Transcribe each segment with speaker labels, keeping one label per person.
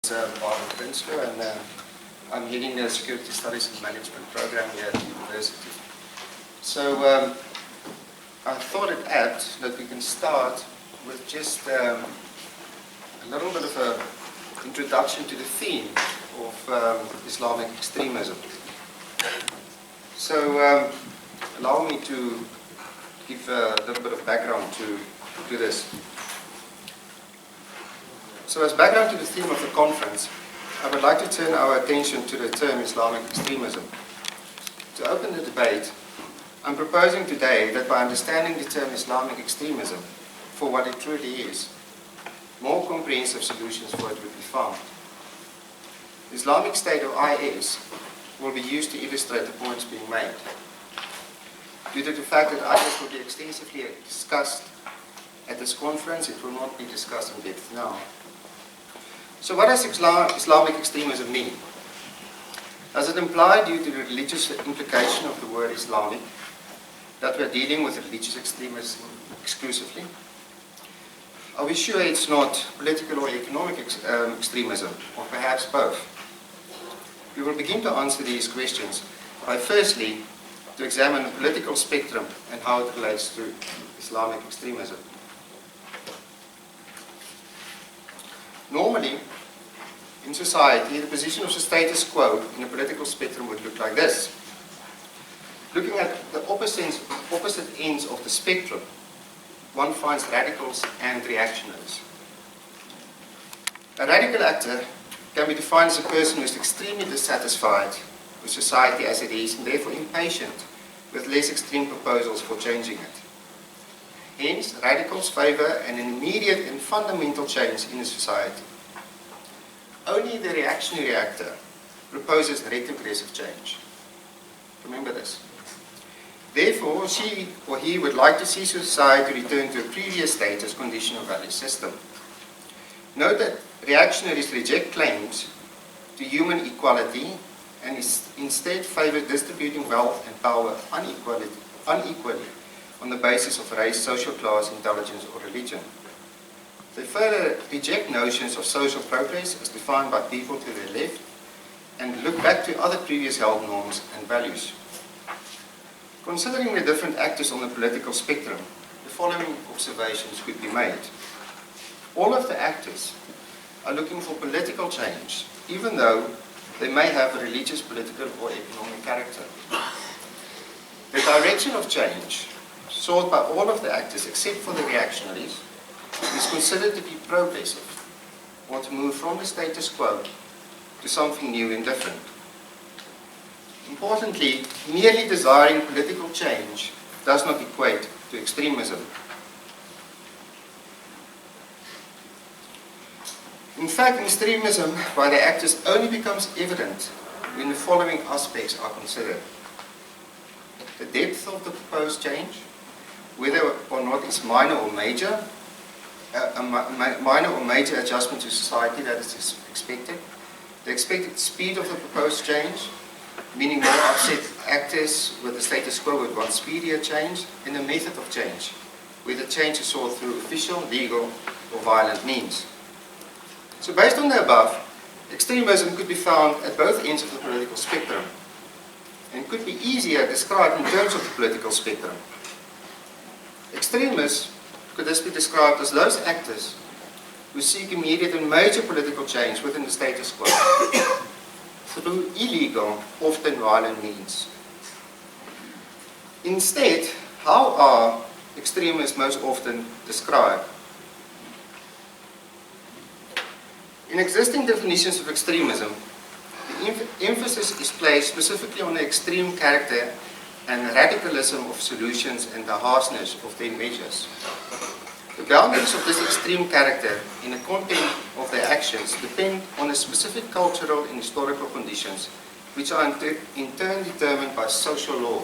Speaker 1: Barend Prinsloo, and I'm heading the Security Studies and Management program here at the university. So I thought it apt that we can start with just a little bit of an introduction to the theme of Islamic extremism. So allow me to give a little bit of background to this. So as background to the theme of the conference, I would like to turn our attention to the term Islamic extremism. To open the debate, I'm proposing today that by understanding the term Islamic extremism for what it truly is, more comprehensive solutions for it will be found. The Islamic State of IS will be used to illustrate the points being made. Due to the fact that IS will be extensively discussed at this conference, it will not be discussed in depth now. So what does Islamic extremism mean? Does it imply, due to the religious implication of the word Islamic, that we are dealing with religious extremism exclusively? Are we sure it's not political or economic extremism, or perhaps both? We will begin to answer these questions by firstly to examine the political spectrum and how it relates to Islamic extremism. Normally, in society, the position of the status quo in a political spectrum would look like this. Looking at the opposite ends of the spectrum, one finds radicals and reactionaries. A radical actor can be defined as a person who is extremely dissatisfied with society as it is and therefore impatient with less extreme proposals for changing it. Hence, radicals favor an immediate and fundamental change in a society. Only the reactionary actor proposes retrogressive change. Remember this. Therefore, she or he would like to see society return to a previous status, condition, or value system. Note that reactionaries reject claims to human equality and instead favor distributing wealth and power unequally on the basis of race, social class, intelligence, or religion. They further reject notions of social progress as defined by people to their left and look back to other previous held norms and values. Considering the different actors on the political spectrum, the following observations could be made. All of the actors are looking for political change, even though they may have a religious, political, or economic character. The direction of change sought by all of the actors except for the reactionaries is considered to be progressive, or to move from the status quo to something new and different. Importantly, merely desiring political change does not equate to extremism. In fact, extremism by the actors only becomes evident when the following aspects are considered. The depth of the proposed change, whether or not it's minor or major, a minor or major adjustment to society that is expected. The expected speed of the proposed change, meaning more upset actors with the status quo would want speedier change, and the method of change, where the change is sought through official, legal, or violent means. So based on the above, extremism could be found at both ends of the political spectrum, and could be easier described in terms of the political spectrum. Extremists could thus be described as those actors who seek immediate and major political change within the status quo through illegal, often violent means. Instead, how are extremists most often described? In existing definitions of extremism, the emphasis is placed specifically on the extreme character and radicalism of solutions and the harshness of their measures. The boundaries of this extreme character and the content of their actions depend on the specific cultural and historical conditions, which are in turn determined by social law.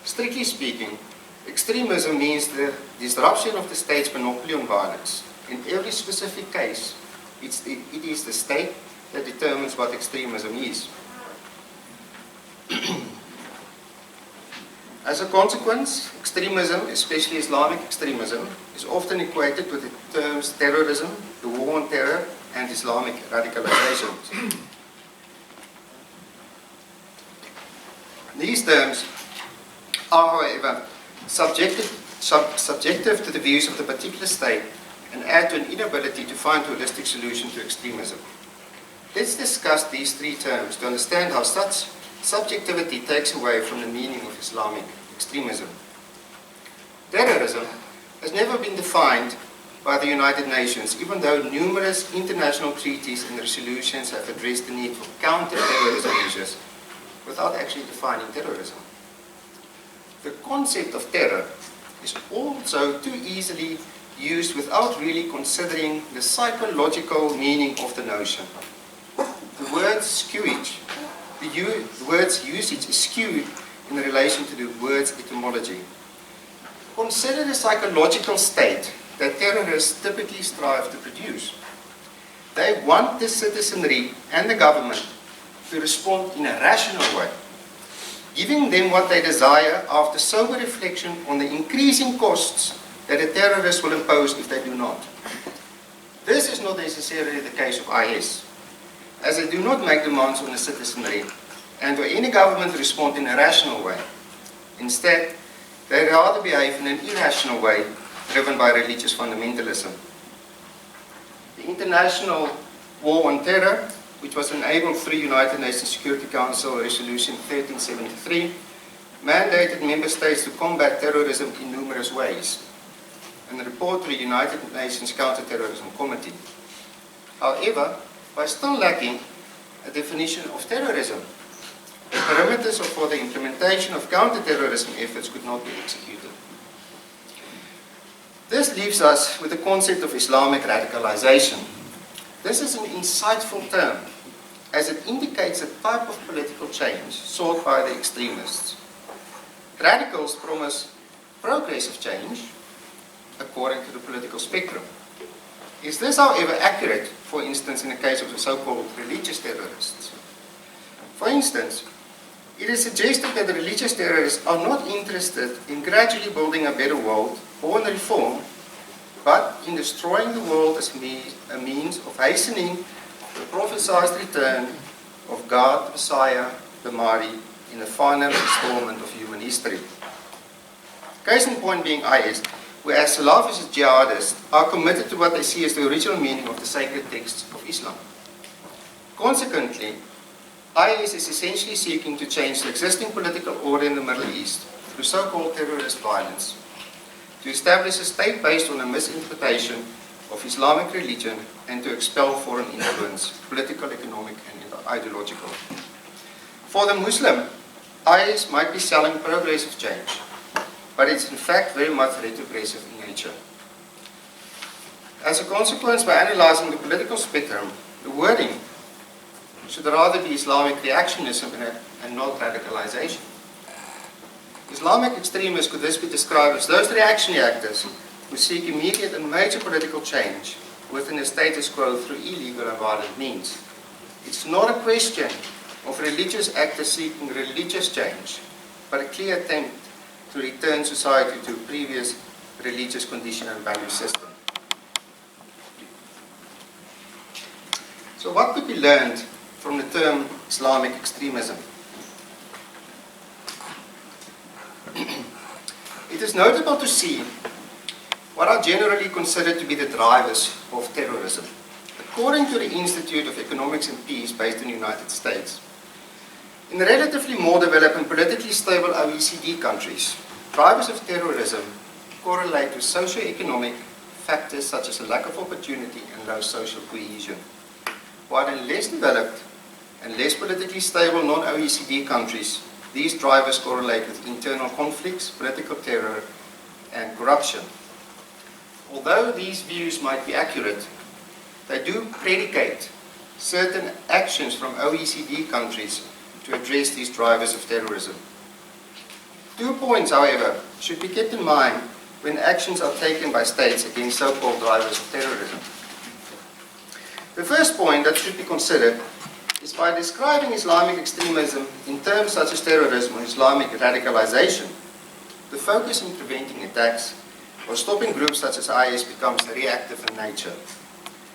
Speaker 1: Strictly speaking, extremism means the disruption of the state's monopoly on violence. In every specific case, it is the state that determines what extremism is. As a consequence, extremism, especially Islamic extremism, is often equated with the terms terrorism, the war on terror, and Islamic radicalization. These terms are, however, subjective to the views of the particular state and add to an inability to find a holistic solution to extremism. Let's discuss these three terms to understand how such subjectivity takes away from the meaning of Islamic extremism. Terrorism has never been defined by the United Nations, even though numerous international treaties and resolutions have addressed the need for counter-terrorism measures without actually defining terrorism. The concept of terror is also too easily used without really considering the psychological meaning of the notion. The word skewage, the word's usage is skewed in relation to the word's etymology. Consider the psychological state that terrorists typically strive to produce. They want the citizenry and the government to respond in a rational way, giving them what they desire after sober reflection on the increasing costs that the terrorists will impose if they do not. This is not necessarily the case of IS, as they do not make demands on the citizenry and or any government respond in a rational way. Instead, they rather behave in an irrational way, driven by religious fundamentalism. The International War on Terror, which was enabled through United Nations Security Council Resolution 1373, mandated member states to combat terrorism in numerous ways, and the report to the United Nations Counterterrorism Committee. However, by still lacking a definition of terrorism, the parameters for the implementation of counterterrorism efforts could not be executed. This leaves us with the concept of Islamic radicalization. This is an insightful term, as it indicates a type of political change sought by the extremists. Radicals promise progressive change according to the political spectrum. Is this, however, accurate, for instance, in the case of the so-called religious terrorists? For instance, it is suggested that the religious terrorists are not interested in gradually building a better world or in reform, but in destroying the world as a means of hastening the prophesied return of God, the Messiah, the Mahdi, in the final installment of human history. Case in point being IS, whereas Salafist jihadists are committed to what they see as the original meaning of the sacred texts of Islam. Consequently, IS is essentially seeking to change the existing political order in the Middle East through so-called terrorist violence, to establish a state based on a misinterpretation of Islamic religion and to expel foreign influence, political, economic, and ideological. For the Muslim, IS might be selling progressive change, but it's in fact very much retrogressive in nature. As a consequence, by analyzing the political spectrum, the wording should rather be Islamic reactionism and not radicalization. Islamic extremists could thus be described as those reactionary actors who seek immediate and major political change within the status quo through illegal and violent means. It's not a question of religious actors seeking religious change, but a clear attempt to return society to a previous religious condition and value system. So what could be learned from the term Islamic extremism? It is notable to see what are generally considered to be the drivers of terrorism. According to the Institute of Economics and Peace based in the United States, in the relatively more developed and politically stable OECD countries, drivers of terrorism correlate with socio-economic factors such as a lack of opportunity and low social cohesion, while in less developed and less politically stable non-OECD countries, these drivers correlate with internal conflicts, political terror, and corruption. Although these views might be accurate, they do predicate certain actions from OECD countries to address these drivers of terrorism. 2 points, however, should be kept in mind when actions are taken by states against so-called drivers of terrorism. The first point that should be considered is by describing Islamic extremism in terms such as terrorism or Islamic radicalization, the focus in preventing attacks or stopping groups such as IS becomes reactive in nature.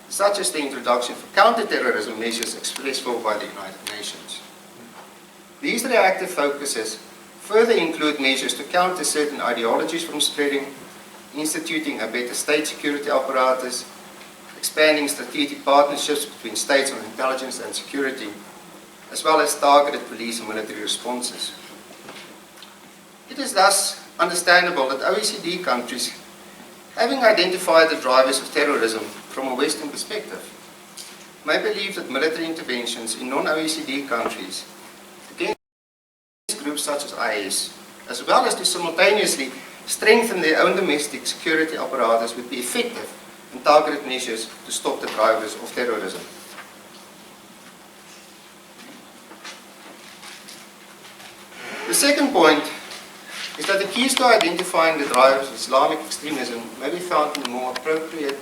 Speaker 1: such as the introduction of counter-terrorism measures expressed for by the United Nations. These reactive focuses further include measures to counter certain ideologies from spreading, instituting a better state security apparatus, expanding strategic partnerships between states on intelligence and security, as well as targeted police and military responses. It is thus understandable that OECD countries, having identified the drivers of terrorism from a Western perspective, may believe that military interventions in non-OECD countries against groups such as IS, as well as to simultaneously strengthen their own domestic security apparatus, would be effective in targeted measures to stop the drivers of terrorism. The second point is that the keys to identifying the drivers of Islamic extremism may be found in a more appropriate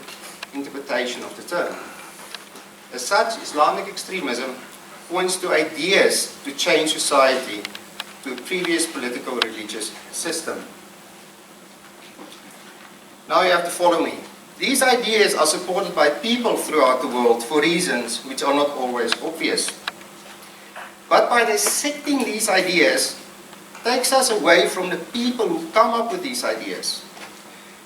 Speaker 1: interpretation of the term. As such, Islamic extremism points to ideas to change society to a previous political religious system. Now you have to follow me. These ideas are supported by people throughout the world for reasons which are not always obvious. But by dissecting these ideas, takes us away from the people who come up with these ideas.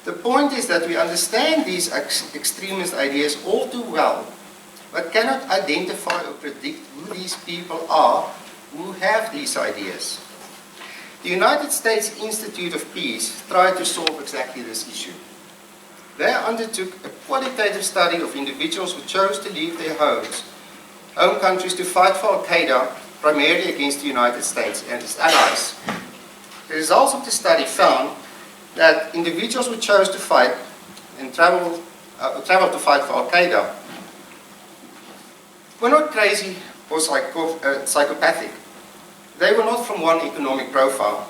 Speaker 1: The point is that we understand these extremist ideas all too well, but cannot identify or predict who these people are who have these ideas. The United States Institute of Peace tried to solve exactly this issue. They undertook a qualitative study of individuals who chose to leave their home countries to fight for Al-Qaeda, primarily against the United States and its allies. The results of the study found that individuals who chose to fight and travel to fight for Al-Qaeda were not crazy or psychopathic. They were not from one economic profile,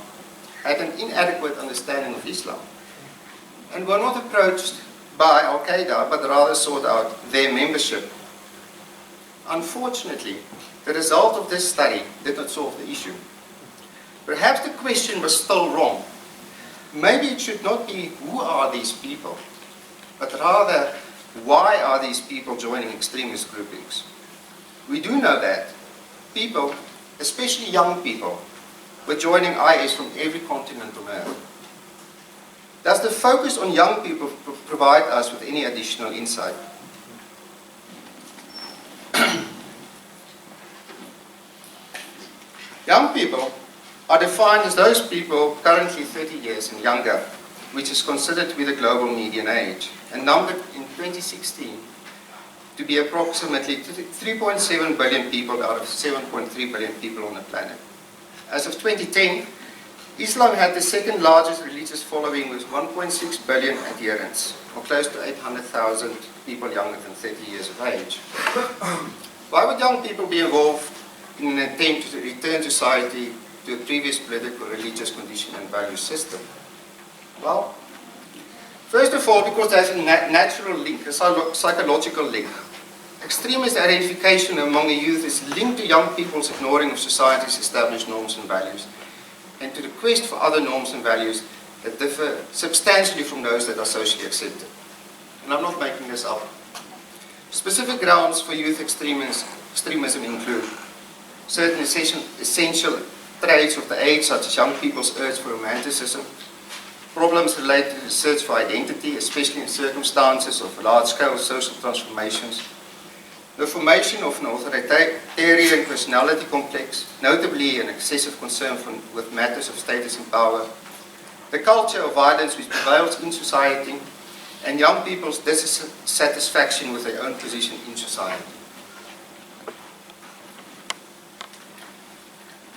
Speaker 1: had an inadequate understanding of Islam, and were not approached by Al-Qaeda, but rather sought out their membership. Unfortunately, the result of this study did not solve the issue. Perhaps the question was still wrong. Maybe it should not be who are these people, but rather why are these people joining extremist groupings. We do know that people, especially young people, were joining IS from every continent on earth. Does the focus on young people provide us with any additional insight? Young people are defined as those people currently 30 years and younger, which is considered to be the global median age, and numbered in 2016 to be approximately 3.7 billion people out of 7.3 billion people on the planet. As of 2010, Islam had the second largest religious following with 1.6 billion adherents, or close to 800,000 people younger than 30 years of age. Why would young people be involved in an attempt to return society to a previous political, religious condition and value system? Well, first of all, because there's a natural link, a psychological link. Extremist identification among the youth is linked to young people's ignoring of society's established norms and values, and to the quest for other norms and values that differ substantially from those that are socially accepted. And I'm not making this up. Specific grounds for youth extremism include certain essential traits of the age, such as young people's urge for romanticism, problems related to the search for identity, especially in circumstances of large-scale social transformations, the formation of an authoritarian personality complex, notably an excessive concern with matters of status and power, the culture of violence which prevails in society, and young people's dissatisfaction with their own position in society.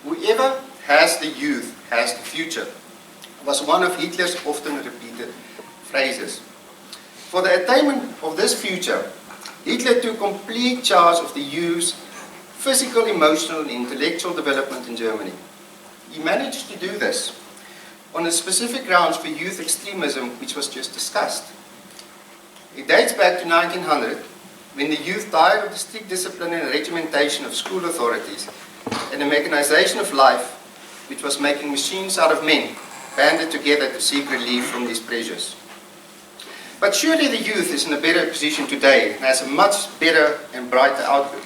Speaker 1: Whoever has the youth has the future was one of Hitler's often repeated phrases. For the attainment of this future, Hitler took complete charge of the youth's physical, emotional, and intellectual development in Germany. He managed to do this on the specific grounds for youth extremism which was just discussed. It dates back to 1900, when the youth, tired of the strict discipline and regimentation of school authorities and the mechanization of life, which was making machines out of men, banded together to seek relief from these pressures. But surely the youth is in a better position today and has a much better and brighter outlook.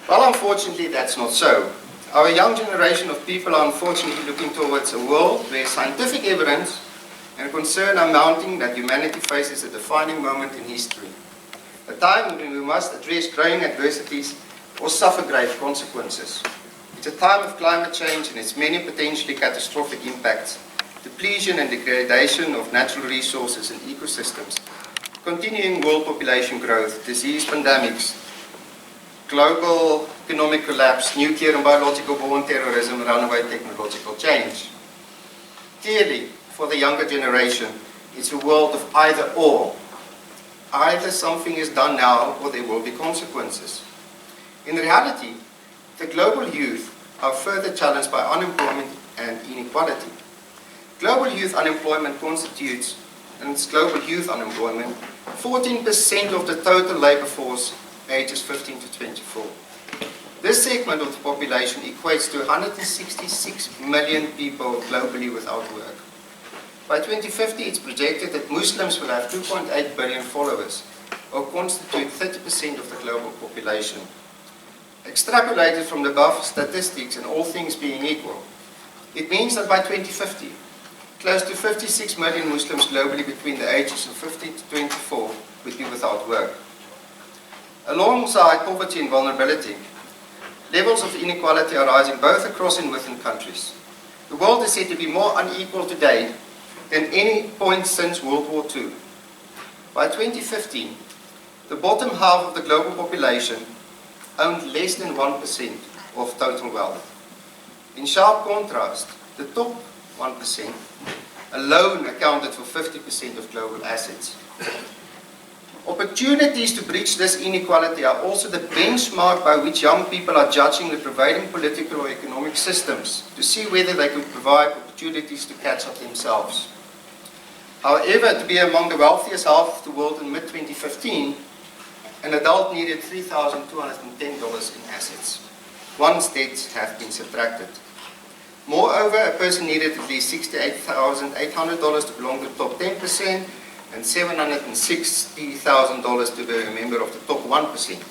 Speaker 1: Well, unfortunately, that's not so. Our young generation of people are unfortunately looking towards a world where scientific evidence and concern are mounting that humanity faces a defining moment in history. A time when we must address growing adversities or suffer grave consequences. It's a time of climate change and its many potentially catastrophic impacts, depletion and degradation of natural resources and ecosystems, continuing world population growth, disease pandemics, global economic collapse, nuclear and biological war and terrorism, runaway technological change. Clearly, for the younger generation, it's a world of either or. Either something is done now or there will be consequences. In reality, the global youth are further challenged by unemployment and inequality. Global youth unemployment constitutes, and it's global youth unemployment, 14% of the total labor force ages 15 to 24. This segment of the population equates to 166 million people globally without work. By 2050, it's projected that Muslims will have 2.8 billion followers, or constitute 30% of the global population. Extrapolated from the above statistics and all things being equal, it means that by 2050, close to 56 million Muslims globally between the ages of 15 to 24 would be without work. Alongside poverty and vulnerability, levels of inequality are rising both across and within countries. The world is said to be more unequal today than any point since World War II. By 2015, the bottom half of the global population owned less than 1% of total wealth. In sharp contrast, the top 1% alone accounted for 50% of global assets. Opportunities to bridge this inequality are also the benchmark by which young people are judging the prevailing political or economic systems to see whether they could provide opportunities to catch up themselves. However, to be among the wealthiest half of the world in mid-2015, an adult needed $3,210 in assets. One's debts have been subtracted. Moreover, a person needed at least $68,800 to belong to the top 10% and $760,000 to be a member of the top 1%.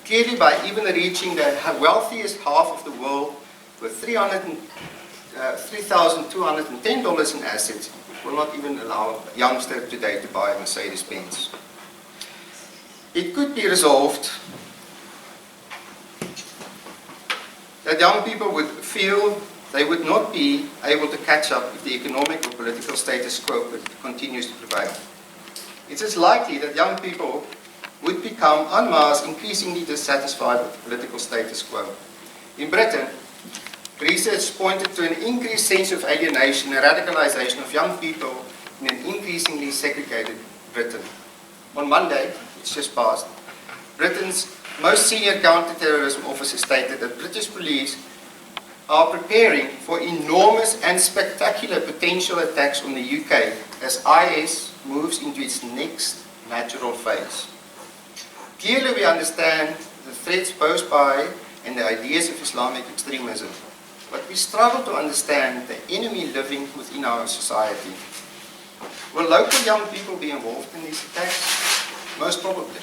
Speaker 1: Clearly, by even reaching the wealthiest half of the world with $3,210 in assets, will not even allow a youngster today to buy a Mercedes-Benz. It could be resolved that young people would feel they would not be able to catch up if the economic or political status quo continues to prevail. It is likely that young people would become en masse increasingly dissatisfied with the political status quo. In Britain, research pointed to an increased sense of alienation and radicalization of young people in an increasingly segregated Britain. On Monday, it's just passed, Britain's most senior counter-terrorism officer stated that British police are preparing for enormous and spectacular potential attacks on the UK as IS moves into its next natural phase. Clearly, we understand the threats posed by and the ideas of Islamic extremism, but we struggle to understand the enemy living within our society. Will local young people be involved in these attacks? Most probably.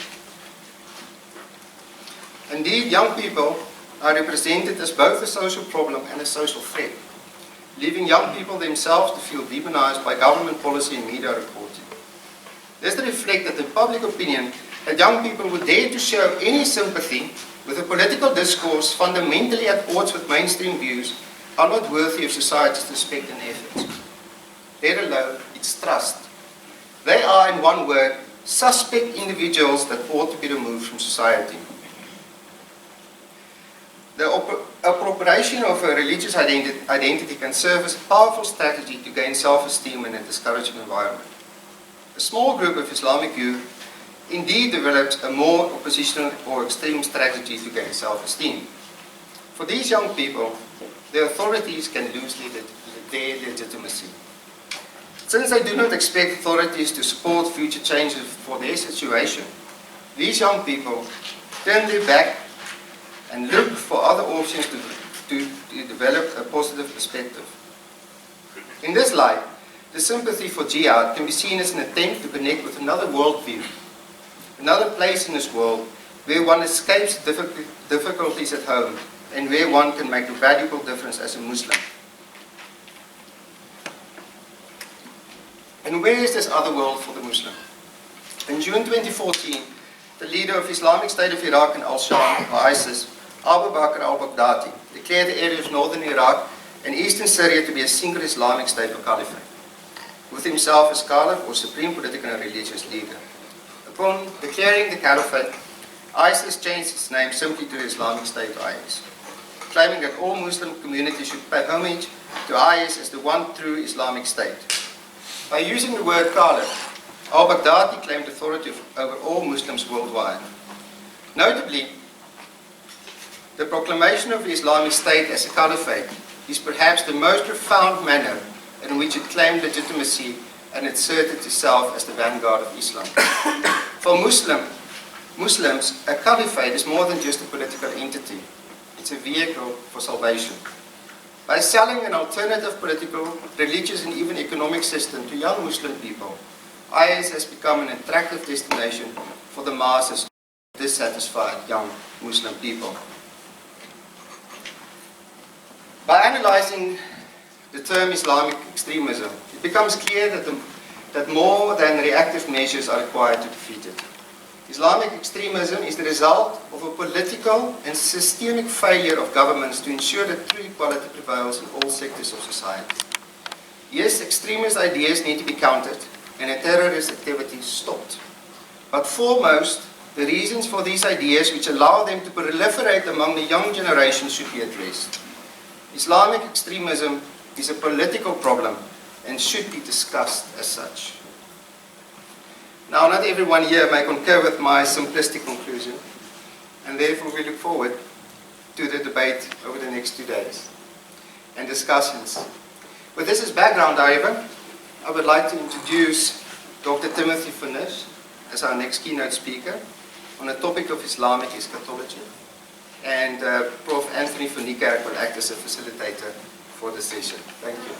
Speaker 1: Indeed, young people are represented as both a social problem and a social threat, leaving young people themselves to feel demonized by government policy and media reporting. This reflects that in public opinion that young people would dare to show any sympathy with a political discourse fundamentally at odds with mainstream views are not worthy of society's respect and efforts. Let alone its trust. They are, in one word, suspect individuals that ought to be removed from society. The appropriation of a religious identity can serve as a powerful strategy to gain self-esteem in a discouraging environment. A small group of Islamic youth indeed develops a more oppositional or extreme strategy to gain self-esteem. For these young people, the authorities can lose their legitimacy. Since they do not expect authorities to support future changes for their situation, these young people turn their back and look for other options to develop a positive perspective. In this light, the sympathy for jihad can be seen as an attempt to connect with another worldview, another place in this world where one escapes difficulties at home and where one can make a valuable difference as a Muslim. And where is this other world for the Muslim? In June 2014, the leader of Islamic State of Iraq and Al-Sham, or ISIS, Abu Bakr al-Baghdadi, declared the area of northern Iraq and eastern Syria to be a single Islamic state or caliphate, with himself as caliph or supreme political and religious leader. Upon declaring the caliphate, ISIS changed its name simply to the Islamic State or IS, claiming that all Muslim communities should pay homage to IS as the one true Islamic State. By using the word caliph, al-Baghdadi claimed authority over all Muslims worldwide. Notably, the proclamation of the Islamic State as a caliphate is perhaps the most profound manner in which it claimed legitimacy and asserted itself as the vanguard of Islam. For Muslims, a caliphate is more than just a political entity. It's a vehicle for salvation. By selling an alternative political, religious and even economic system to young Muslim people, IS has become an attractive destination for the masses of dissatisfied young Muslim people. By analyzing the term Islamic extremism, it becomes clear that more than reactive measures are required to defeat it. Islamic extremism is the result of a political and systemic failure of governments to ensure that true equality prevails in all sectors of society. Yes, extremist ideas need to be countered and terrorist activities stopped. But foremost, the reasons for these ideas which allow them to proliferate among the young generation should be addressed. Islamic extremism is a political problem and should be discussed as such. Now, not everyone here may concur with my simplistic conclusion, and therefore we look forward to the debate over the next 2 days and discussions. With this as background, however, I would like to introduce Dr. Timothy Furnish as our next keynote speaker on the topic of Islamic eschatology, and Prof. Anthony van Niekerk will act as a facilitator for the session. Thank you.